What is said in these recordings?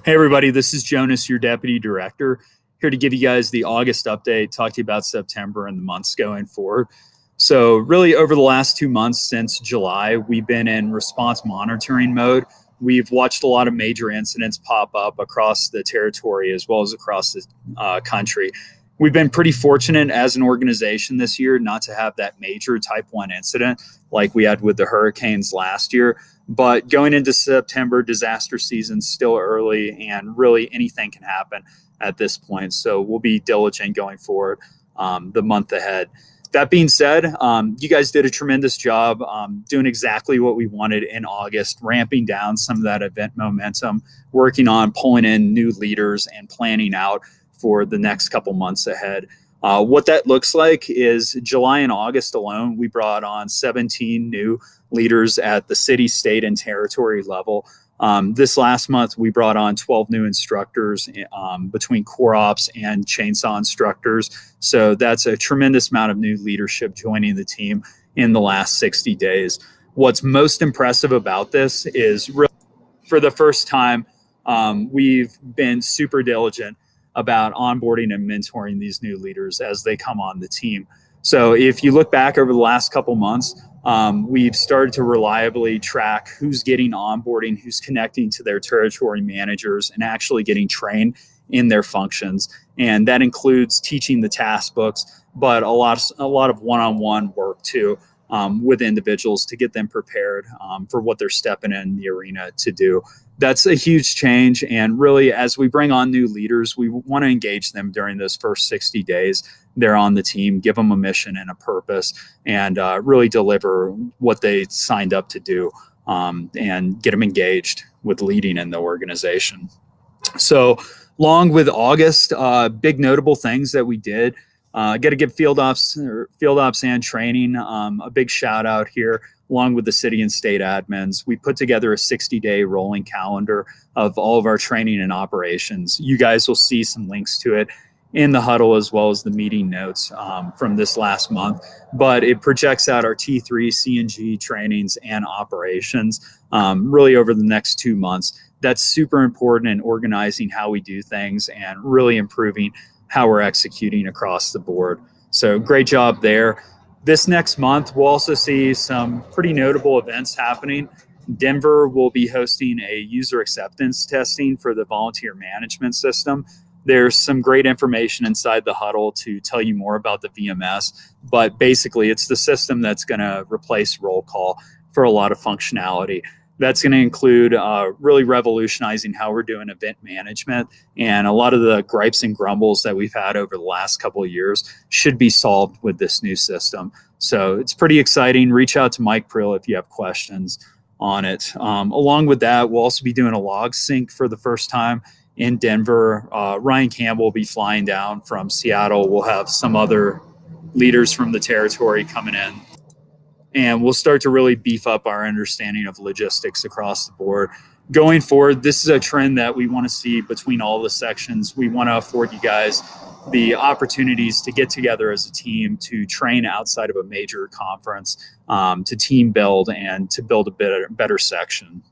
Hey, everybody, this is Jonas, your Deputy Director, here to give you guys the August update, talk to you about September and the months going forward. So, really, over the last 2 months since July, we've been in response monitoring mode. We've watched a lot of major incidents pop up across the territory as well as across the country. We've been pretty fortunate as an organization this year not to have that major Type 1 incident like we had with the hurricanes last year. But going into September, disaster season's still early, and really anything can happen at this point. So we'll be diligent going forward the month ahead. That being said, you guys did a tremendous job doing exactly what we wanted in August, ramping down some of that event momentum, working on pulling in new leaders and planning out for the next couple months ahead. What that looks like is July and August alone, we brought on 17 new leaders at the city, state, and territory level. This last month, we brought on 12 new instructors between core ops and chainsaw instructors. So that's a tremendous amount of new leadership joining the team in the last 60 days. What's most impressive about this is really, for the first time, we've been super diligent about onboarding and mentoring these new leaders as they come on the team. So if you look back over the last couple months, we've started to reliably track who's getting onboarding, who's connecting to their territory managers and actually getting trained in their functions. And that includes teaching the task books, but a lot of one-on-one work too with individuals to get them prepared for what they're stepping in the arena to do. That's a huge change. And really, as we bring on new leaders, we want to engage them during those first 60 days. They're on the team, give them a mission and a purpose, and really deliver what they signed up to do and get them engaged with leading in the organization. So, along with August, big notable things that we did. Got to give field ops and training a big shout out here, along with the city and state admins. We put together a 60-day rolling calendar of all of our training and operations. You guys will see some links to it in the huddle as well as the meeting notes from this last month. But it projects out our T3 CNG trainings and operations really over the next 2 months. That's super important in organizing how we do things and really improving how we're executing across the board. So great job there. This next month, we'll also see some pretty notable events happening. Denver will be hosting a user acceptance testing for the volunteer management system. There's some great information inside the huddle to tell you more about the VMS, but basically it's the system that's going to replace roll call for a lot of functionality. That's going to include really revolutionizing how we're doing event management, and a lot of the gripes and grumbles that we've had over the last couple of years should be solved with this new system. So it's pretty exciting. Reach out to Mike Prill if you have questions on it. Along with that, we'll also be doing a log sync for the first time in Denver. Ryan Campbell will be flying down from Seattle. We'll have some other leaders from the territory coming in, and we'll start to really beef up our understanding of logistics across the board. Going forward, this is a trend that we want to see between all the sections. We want to afford you guys the opportunities to get together as a team, to train outside of a major conference, to team build, and to build a better section.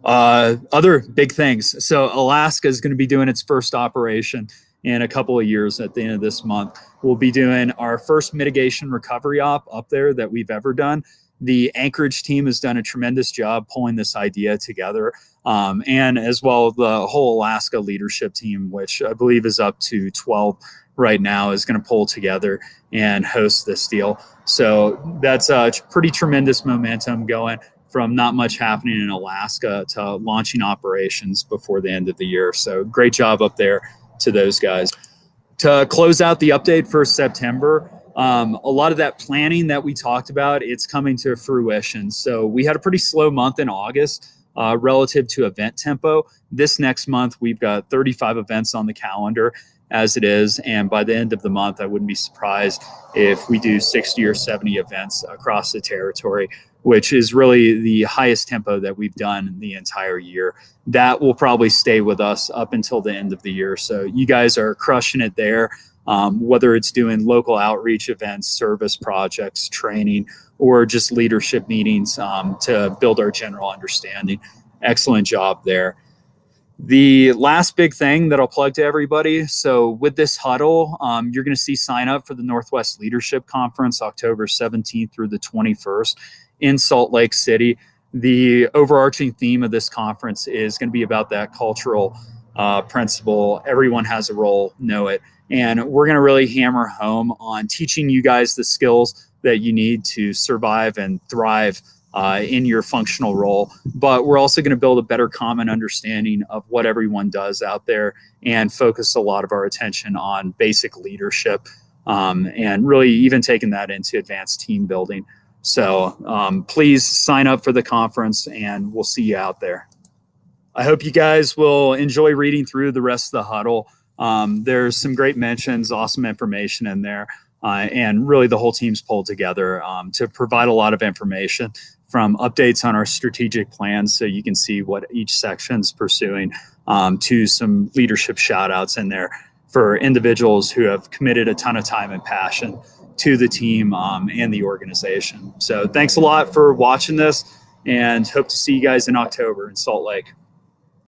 Other big things. So Alaska is going to be doing its first operation in a couple of years at the end of this month. We'll be doing our first mitigation recovery op up there that we've ever done. The Anchorage team has done a tremendous job pulling this idea together, and as well the whole Alaska leadership team, which I believe is up to 12 right now, is going to pull together and host this deal. So that's a pretty tremendous momentum going from not much happening in Alaska to launching operations before the end of the year. So great job up there to those guys. To close out the update for September, a lot of that planning that we talked about, it's coming to fruition. So we had a pretty slow month in August relative to event tempo. This next month, we've got 35 events on the calendar as it is. And by the end of the month, I wouldn't be surprised if we do 60 or 70 events across the territory, which is really the highest tempo that we've done the entire year. That will probably stay with us up until the end of the year. So you guys are crushing it there, whether it's doing local outreach events, service projects, training, or just leadership meetings to build our general understanding. Excellent job there. The last big thing that I'll plug to everybody. So with this huddle, you're going to see sign up for the Northwest Leadership Conference, October 17th through the 21st in Salt Lake City. The overarching theme of this conference is going to be about that cultural principle. Everyone has a role, know it. And we're going to really hammer home on teaching you guys the skills that you need to survive and thrive in your functional role. But we're also going to build a better common understanding of what everyone does out there and focus a lot of our attention on basic leadership and really even taking that into advanced team building. So please sign up for the conference and we'll see you out there. I hope you guys will enjoy reading through the rest of the huddle. There's some great mentions, awesome information in there. And really the whole team's pulled together to provide a lot of information from updates on our strategic plans so you can see what each section's pursuing to some leadership shout outs in there for individuals who have committed a ton of time and passion to the team and the organization. So thanks a lot for watching this and hope to see you guys in October in Salt Lake.